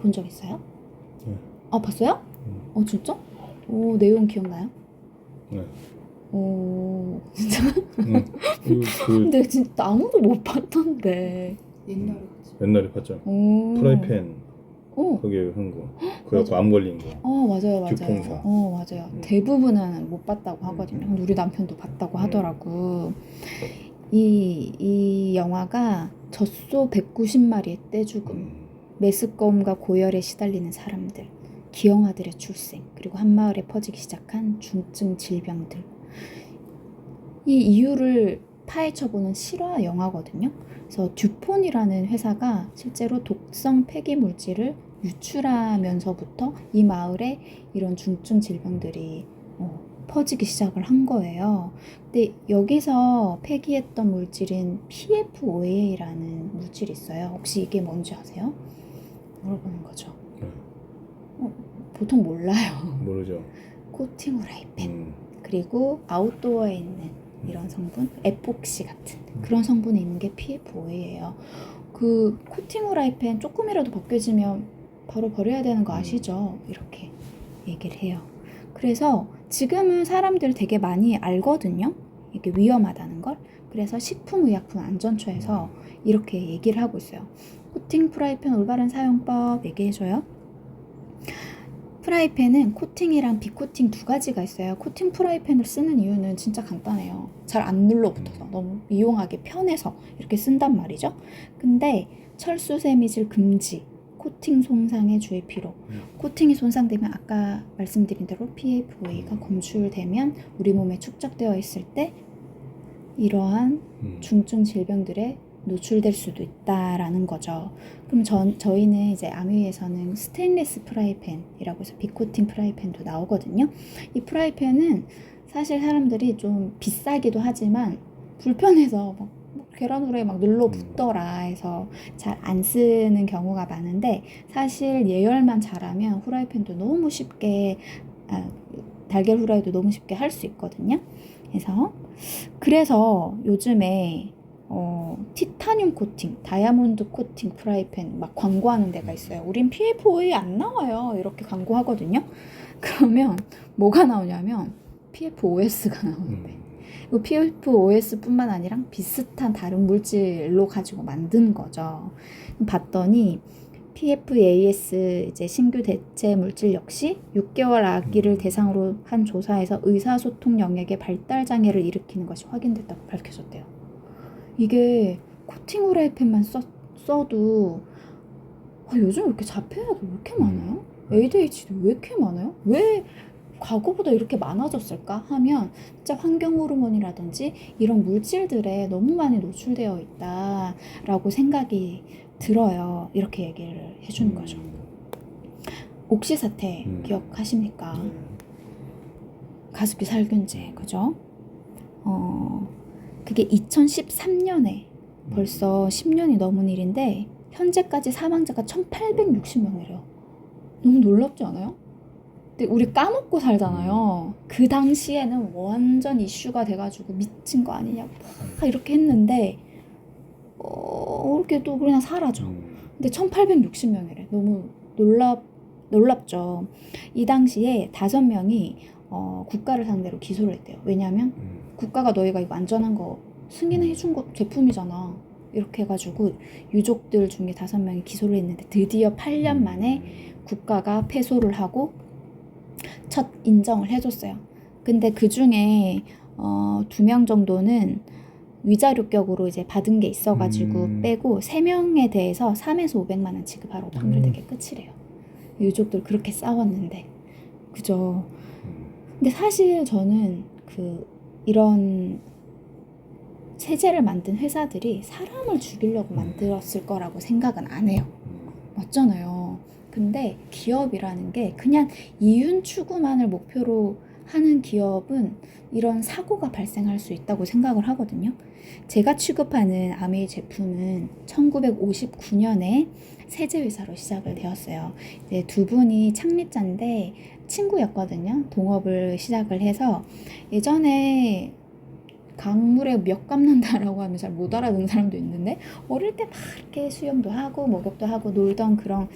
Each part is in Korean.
본 적 있어요? 네. 아, 봤어요? 진짜? 오, 내용 기억나요? 네. 오, 진짜? 그 근데 진짜 아무도 못 봤던데. 옛날에 옛날에 봤죠. 오. 프라이팬 오. 거기에 한 거. 그래갖고 암 걸린 거. 맞아요, 맞아요. 규풍사. 맞아요. 대부분은 못 봤다고 하거든요. 음. 우리 남편도 봤다고 하더라고. 이 영화가 젖소 190마리의 떼죽음, 메스꺼움과 고열에 시달리는 사람들, 기형아들의 출생, 그리고 한마을에 퍼지기 시작한 중증 질병들. 이 이유를 파헤쳐보는 실화 영화거든요. 그래서 듀폰이라는 회사가 실제로 독성 폐기 물질을 유출하면서부터 이 마을에 이런 중증 질병들이 퍼지기 시작을 한 거예요. 근데 여기서 폐기했던 물질인 PFOA라는 물질이 있어요. 혹시 이게 뭔지 아세요? 물어보는 거죠. 네. 보통 몰라요. 모르죠. 코팅 후라이팬, 그리고 아웃도어에 있는 이런 성분, 에폭시 같은 그런 성분이 있는 게 PFOA예요. 그 코팅 후라이팬 조금이라도 벗겨지면 바로 버려야 되는 거 아시죠? 이렇게 얘기를 해요. 그래서 지금은 사람들 되게 많이 알거든요. 이게 위험하다는 걸. 그래서 식품의약품안전처에서 이렇게 얘기를 하고 있어요. 코팅 프라이팬 올바른 사용법 얘기해줘요. 프라이팬은 코팅이랑 비코팅 두 가지가 있어요. 코팅 프라이팬을 쓰는 이유는 진짜 간단해요. 잘 안 눌러붙어서 너무 이용하기 편해서 이렇게 쓴단 말이죠. 근데 철수 세미질 금지, 코팅 손상에 주의 필요. 코팅이 손상되면 아까 말씀드린 대로 PFOA가 검출되면 우리 몸에 축적되어 있을 때 이러한 중증 질병들에 노출될 수도 있다라는 거죠. 그럼 저희는 이제 아미에서는 스테인리스 프라이팬이라고 해서 비코팅 프라이팬도 나오거든요. 이 프라이팬은 사실 사람들이 좀 비싸기도 하지만 불편해서 막 계란 후라이에 막 눌러붙더라 해서 잘 안 쓰는 경우가 많은데, 사실 예열만 잘하면 후라이팬도 너무 쉽게 달걀 후라이도 너무 쉽게 할 수 있거든요. 그래서 요즘에 티타늄 코팅, 다이아몬드 코팅 프라이팬 막 광고하는 데가 있어요. 우린 PFOA 안 나와요. 이렇게 광고하거든요. 그러면 뭐가 나오냐면 PFOS가 나오는데, 이 PFOS뿐만 아니라 비슷한 다른 물질로 가지고 만든 거죠. 봤더니 PFAS 이제 신규 대체 물질 역시 6개월 아기를 대상으로 한 조사에서 의사소통 영역의 발달 장애를 일으키는 것이 확인됐다고 밝혀졌대요. 이게 코팅 후라이팬만 써도 요즘 왜 이렇게 자폐아도 왜 이렇게 많아요? ADHD 왜 이렇게 많아요? 왜 과거보다 이렇게 많아졌을까 하면 진짜 환경 호르몬이라든지 이런 물질들에 너무 많이 노출되어 있다라고 생각이 들어요. 이렇게 얘기를 해주는 거죠. 옥시 사태 기억하십니까? 가습기 살균제, 그죠? 그게 2013년에 벌써 10년이 넘은 일인데 현재까지 사망자가 1860명이래요. 너무 놀랍지 않아요? 근데 우리 까먹고 살잖아요. 그 당시에는 완전 이슈가 돼가지고 미친 거 아니냐 막 이렇게 했는데 이렇게 또 그냥 사라져. 근데 1860명이래. 너무 놀랍죠. 이 당시에 5명이 국가를 상대로 기소를 했대요. 왜냐하면 국가가 너희가 이거 안전한 거 승인해 준 거 제품이잖아. 이렇게 해가지고 유족들 중에 5명이 기소를 했는데 드디어 8년 만에 국가가 패소를 하고 첫 인정을 해줬어요. 근데 그 중에 2명 정도는 위자료격으로 이제 받은 게 있어가지고 빼고 3명에 대해서 3에서 500만 원 지급하라고 판결된 게 끝이래요. 유족들 그렇게 싸웠는데, 그죠? 근데 사실 저는 이런 세제를 만든 회사들이 사람을 죽이려고 만들었을 거라고 생각은 안 해요. 맞잖아요. 근데 기업이라는 게 그냥 이윤 추구만을 목표로 하는 기업은 이런 사고가 발생할 수 있다고 생각을 하거든요. 제가 취급하는 아메이 제품은 1959년에 세제회사로 시작을 되었어요. 이제 두 분이 창립자인데 친구였거든요. 동업을 시작을 해서 예전에 강물에 멱 감는다라고 하면 잘 못 알아듣는 사람도 있는데 어릴 때 막 이렇게 수영도 하고 목욕도 하고 놀던 그런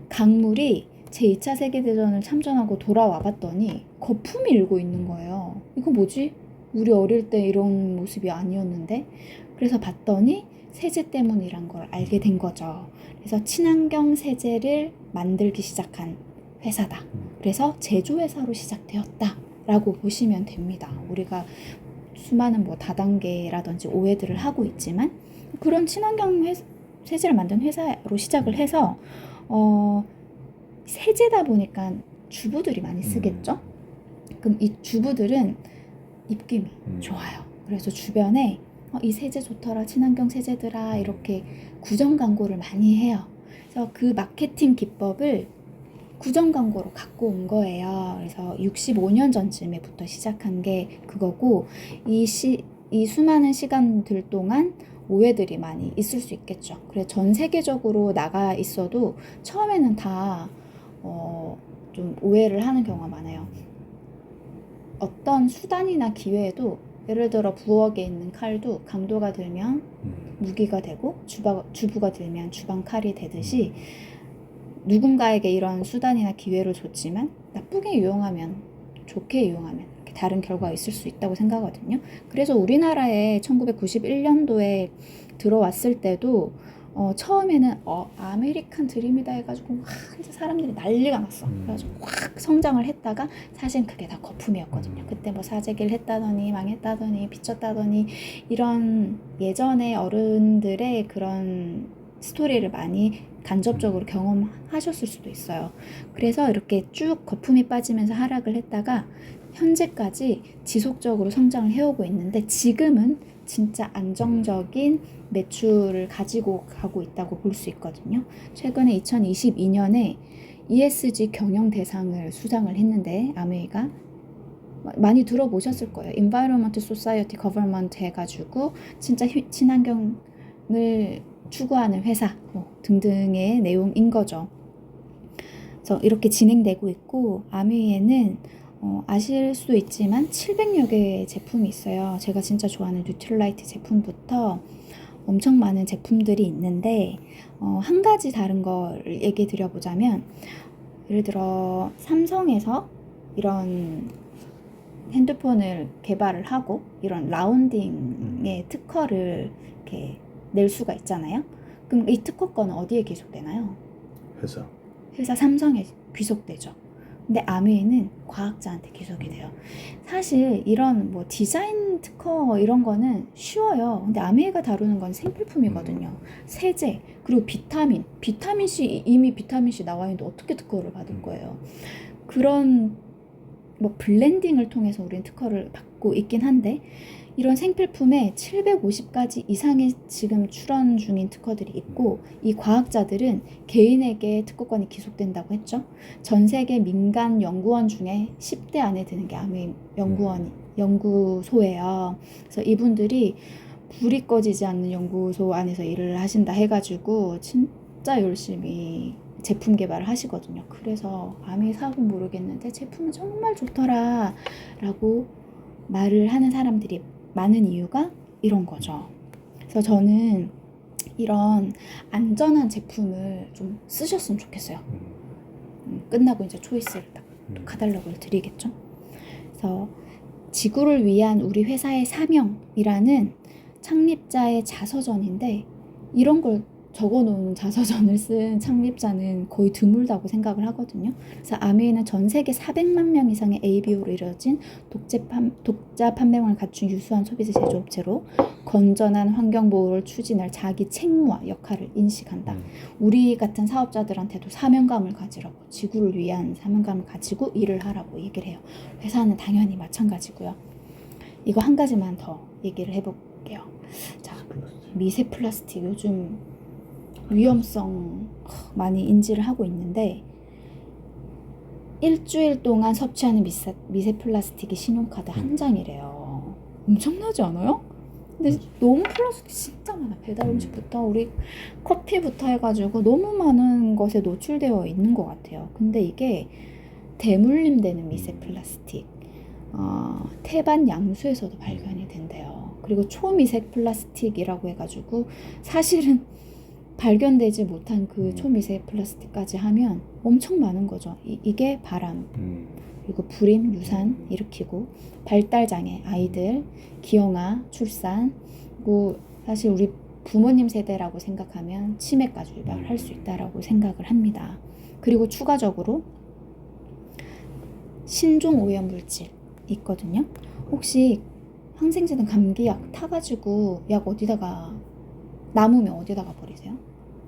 강물이 제2차 세계대전을 참전하고 돌아와 봤더니 거품이 일고 있는 거예요. 이거 뭐지? 우리 어릴 때 이런 모습이 아니었는데? 그래서 봤더니 세제 때문이란 걸 알게 된 거죠. 그래서 친환경 세제를 만들기 시작한 회사다. 그래서 제조회사로 시작되었다라고 보시면 됩니다. 우리가 수많은 뭐 다단계라든지 오해들을 하고 있지만 그런 친환경 세제를 만든 회사로 시작을 해서 세제다 보니까 주부들이 많이 쓰겠죠? 그럼 이 주부들은 입김이 좋아요. 그래서 주변에 이 세제 좋더라, 친환경 세제더라 이렇게 구정 광고를 많이 해요. 그래서 그 마케팅 기법을 구정 광고로 갖고 온 거예요. 그래서 65년 전쯤에부터 시작한 게 그거고 이 수많은 시간들 동안 오해들이 많이 있을 수 있겠죠. 그래서 전 세계적으로 나가 있어도 처음에는 다 좀 오해를 하는 경우가 많아요. 어떤 수단이나 기회에도 예를 들어 부엌에 있는 칼도 강도가 들면 무기가 되고 주부가 들면 주방 칼이 되듯이 누군가에게 이런 수단이나 기회를 줬지만 나쁘게 이용하면 좋게 이용하면 이렇게 다른 결과가 있을 수 있다고 생각하거든요. 그래서 우리나라에 1991년도에 들어왔을 때도 처음에는 아메리칸 드림이다 해가지고 막 이제 사람들이 난리가 났어. 그래가지고 확 성장을 했다가 사실 그게 다 거품이었거든요. 그때 뭐 사재기를 했다더니 망했다더니 비쳤다더니 이런 예전에 어른들의 그런 스토리를 많이 간접적으로 경험하셨을 수도 있어요. 그래서 이렇게 쭉 거품이 빠지면서 하락을 했다가 현재까지 지속적으로 성장을 해오고 있는데 지금은 진짜 안정적인 매출을 가지고 가고 있다고 볼 수 있거든요. 최근에 2022년에 ESG 경영 대상을 수상을 했는데 아메이가 많이 들어보셨을 거예요. Environment, Society, Government 해가지고 진짜 친환경을 추구하는 회사 등등의 내용인 거죠. 그래서 이렇게 진행되고 있고 아미에는 아실 수도 있지만 700여 개의 제품이 있어요. 제가 진짜 좋아하는 뉴트럴라이트 제품부터 엄청 많은 제품들이 있는데 한 가지 다른 걸 얘기 드려보자면 예를 들어 삼성에서 이런 핸드폰을 개발을 하고 이런 라운딩의 특허를 이렇게 낼 수가 있잖아요. 그럼 이 특허권은 어디에 귀속되나요? 회사 삼성에 귀속되죠. 근데 아메이는 과학자한테 귀속이 돼요. 사실 이런 뭐 디자인 특허 이런 거는 쉬워요. 근데 아메이가 다루는 건 생필품이거든요. 세제, 그리고 비타민 C, 이미 비타민 C 나와 있는데 어떻게 특허를 받을 거예요? 그런 뭐 블렌딩을 통해서 우리는 특허를 받고 있긴 한데 이런 생필품에 750가지 이상의 지금 출원 중인 특허들이 있고 이 과학자들은 개인에게 특허권이 기속된다고 했죠. 전 세계 민간 연구원 중에 10대 안에 드는 게 아메이 연구소예요. 그래서 이분들이 불이 꺼지지 않는 연구소 안에서 일을 하신다 해가지고 진짜 열심히 제품 개발을 하시거든요. 그래서 아메이 사업은 모르겠는데 제품은 정말 좋더라 라고 말을 하는 사람들이 많은 이유가 이런 거죠. 그래서 저는 이런 안전한 제품을 좀 쓰셨으면 좋겠어요. 끝나고 이제 초이스를 딱 카탈로그를 드리겠죠. 그래서 지구를 위한 우리 회사의 사명이라는 창립자의 자서전인데 이런 걸 적어놓은 자서전을 쓴 창립자는 거의 드물다고 생각을 하거든요. 그래서 아메이는 전 세계 400만 명 이상의 ABO로 이루어진 독자 판매망을 갖춘 유수한 소비재 제조업체로 건전한 환경보호를 추진할 자기 책무와 역할을 인식한다. 우리 같은 사업자들한테도 사명감을 가지라고, 지구를 위한 사명감을 가지고 일을 하라고 얘기를 해요. 회사는 당연히 마찬가지고요. 이거 한 가지만 더 얘기를 해볼게요. 자, 미세 플라스틱 요즘 위험성 많이 인지를 하고 있는데 일주일 동안 섭취하는 미세 플라스틱이 신용카드 한 장이래요. 엄청나지 않아요? 근데 너무 플라스틱 진짜 많아. 배달 음식부터 우리 커피부터 해가지고 너무 많은 것에 노출되어 있는 것 같아요. 근데 이게 대물림되는 미세 플라스틱 태반 양수에서도 발견이 된대요. 그리고 초미세 플라스틱이라고 해가지고 사실은 발견되지 못한 그 초미세 플라스틱까지 하면 엄청 많은 거죠. 이게 바람, 그리고 불임, 유산 일으키고 발달 장애, 아이들, 기형아, 출산, 그리고 사실 우리 부모님 세대라고 생각하면 치매까지 유발할 수 있다라고 생각을 합니다. 그리고 추가적으로 신종 오염 물질 있거든요. 혹시 항생제든 감기약 타가지고 약 어디다가 남으면 어디다가 버리세요?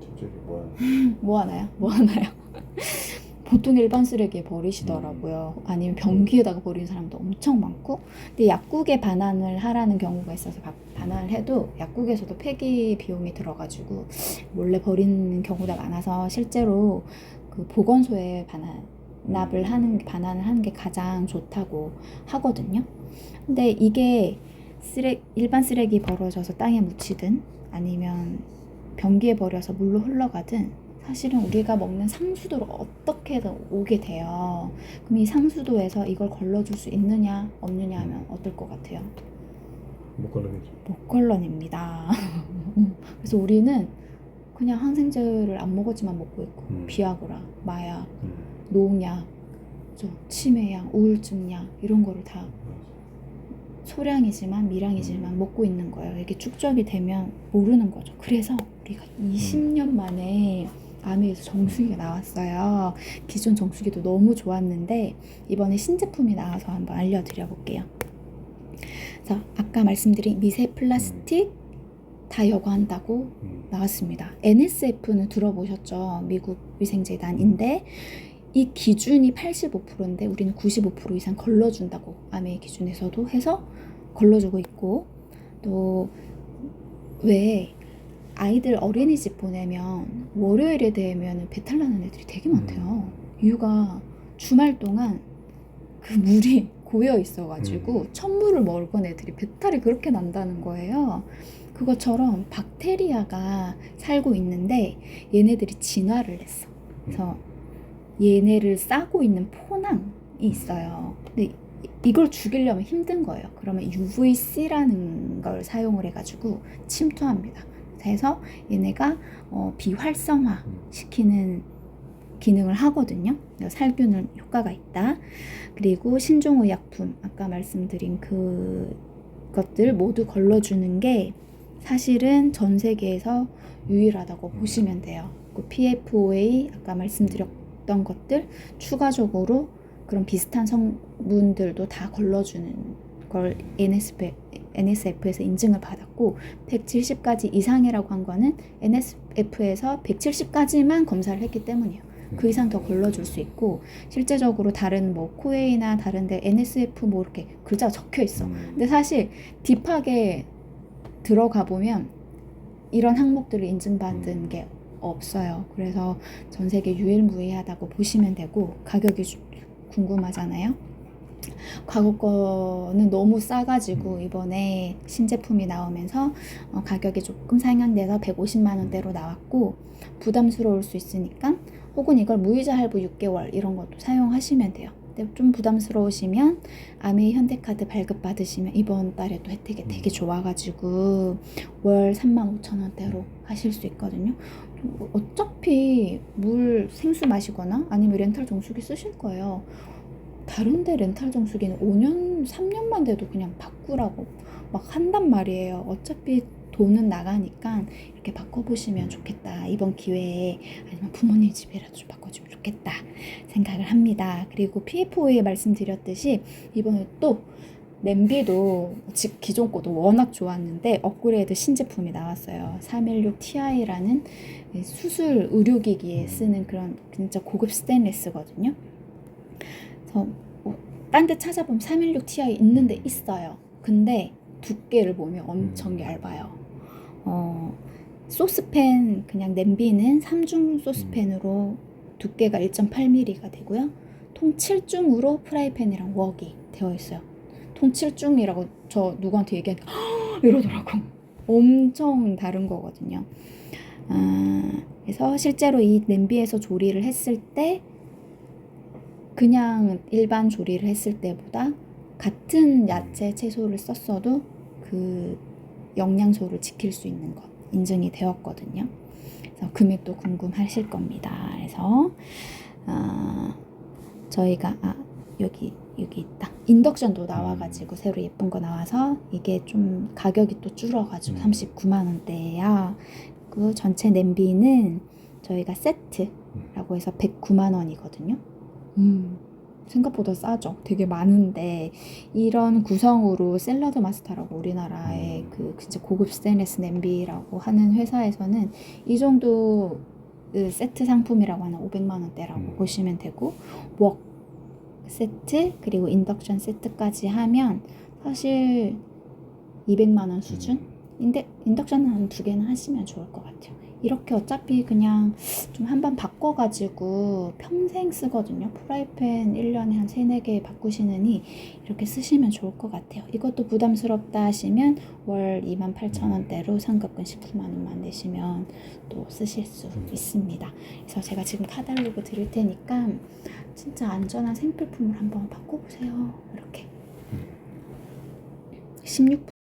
저기 뭐야? 뭐 하나요? 보통 일반 쓰레기에 버리시더라고요. 아니면 변기에다가 버리는 사람도 엄청 많고. 근데 약국에 반환을 하라는 경우가 있어서 반환을 해도 약국에서도 폐기 비용이 들어가지고 몰래 버리는 경우가 많아서 실제로 그 보건소에 반환을 하는 게 가장 좋다고 하거든요. 근데 이게 일반 쓰레기 버려져서 땅에 묻히든 아니면 변기에 버려서 물로 흘러가든 사실은 우리가 먹는 상수도로 어떻게든 오게 돼요. 그럼 이 상수도에서 이걸 걸러줄 수 있느냐 없느냐 하면 어떨 것 같아요? 못 걸리겠죠. 못 걸러냅니다. 그래서 우리는 그냥 항생제를 안 먹었지만 먹고 있고 비아그라, 마약, 농약, 치매약, 우울증약 이런 거를 다 소량이지만 미량이지만 먹고 있는 거예요. 이게 축적이 되면 모르는 거죠. 그래서 우리가 20년 만에 아메에서 정수기가 나왔어요. 기존 정수기도 너무 좋았는데 이번에 신제품이 나와서 한번 알려드려 볼게요. 자, 아까 말씀드린 미세 플라스틱 다 여과한다고 나왔습니다. NSF는 들어보셨죠? 미국 위생재단인데 이 기준이 85%인데 우리는 95% 이상 걸러준다고 아메 기준에서도 해서 걸러주고 있고, 또 왜 아이들 어린이집 보내면 월요일에 되면 배탈 나는 애들이 되게 많대요. 이유가 주말 동안 그 물이 고여 있어가지고 찬물을 먹은 애들이 배탈이 그렇게 난다는 거예요. 그것처럼 박테리아가 살고 있는데 얘네들이 진화를 했어. 그래서 얘네를 싸고 있는 포낭이 있어요. 근데 이걸 죽이려면 힘든 거예요. 그러면 UVC라는 걸 사용을 해가지고 침투합니다. 그래서 얘네가 비활성화 시키는 기능을 하거든요. 살균은 효과가 있다. 그리고 신종의약품 아까 말씀드린 그것들 모두 걸러주는 게 사실은 전 세계에서 유일하다고 보시면 돼요. 그 PFOA 아까 말씀드렸던 것들 추가적으로 그런 비슷한 성분들도 다 걸러주는 걸 NSF에서 인증을 받았고 170가지 이상이라고 한 거는 NSF에서 170까지만 검사를 했기 때문이에요. 그 이상 더 걸러줄 수 있고 실제적으로 다른 뭐 코웨이나 다른데 NSF 뭐 이렇게 글자가 적혀 있어. 근데 사실 딥하게 들어가 보면 이런 항목들을 인증받은 게 없어요. 그래서 전 세계 유일무이하다고 보시면 되고 가격이 궁금하잖아요. 과거 거는 너무 싸가지고 이번에 신제품이 나오면서 가격이 조금 상향돼서 150만 원대로 나왔고 부담스러울 수 있으니까 혹은 이걸 무이자 할부 6개월 이런 것도 사용하시면 돼요. 근데 좀 부담스러우시면 아메이 현대카드 발급받으시면 이번 달에도 혜택이 되게 좋아가지고 월 35,000원대로 하실 수 있거든요. 어차피 물 생수 마시거나 아니면 렌탈 정수기 쓰실 거예요. 다른데 렌탈 정수기는 5년, 3년만 돼도 그냥 바꾸라고 막 한단 말이에요. 어차피 돈은 나가니까 이렇게 바꿔보시면 좋겠다. 이번 기회에 아니면 부모님 집이라도 좀 바꿔주면 좋겠다 생각을 합니다. 그리고 PFO에 말씀드렸듯이 이번에 또 냄비도 기존 거도 워낙 좋았는데 업그레이드 신제품이 나왔어요. 316ti라는 수술 의료기기에 쓰는 그런 진짜 고급 스테인리스거든요. 그래서 딴 데 찾아보면 316ti 있는데 있어요. 근데 두께를 보면 엄청 얇아요. 소스팬 그냥 냄비는 3중 소스팬으로 두께가 1.8mm가 되고요. 통 7중으로 프라이팬이랑 웍이 되어 있어요. 통 7중이라고 저 누구한테 얘기하니까 이러더라고. 엄청 다른 거거든요. 그래서 실제로 이 냄비에서 조리를 했을 때 그냥 일반 조리를 했을 때보다 같은 야채, 채소를 썼어도 그 영양소를 지킬 수 있는 것 인증이 되었거든요. 그래서 금액도 궁금하실 겁니다. 그래서 저희가 여기 있다. 인덕션도 나와가지고 새로 예쁜 거 나와서 이게 좀 가격이 또 줄어가지고 39만 원대예요. 그 전체 냄비는 저희가 세트라고 해서 109만 원이거든요. 생각보다 싸죠. 되게 많은데 이런 구성으로 샐러드 마스터라고 우리나라의 그 진짜 고급 스테인리스 냄비라고 하는 회사에서는 이 정도 그 세트 상품이라고 하는 500만 원대라고 보시면 되고 웍 세트 그리고 인덕션 세트까지 하면 사실 200만 원 수준인데 인덕션은 한 2개는 하시면 좋을 것 같아요. 이렇게 어차피 그냥 좀 한번 바꿔가지고 평생 쓰거든요. 프라이팬 1년에 한 3, 4개 바꾸시느니 이렇게 쓰시면 좋을 것 같아요. 이것도 부담스럽다 하시면 월 28,000원대로 상급금 19만 원만 내시면 또 쓰실 수 있습니다. 그래서 제가 지금 카탈로그 드릴 테니까 진짜 안전한 생필품을 한번 바꿔보세요. 이렇게 16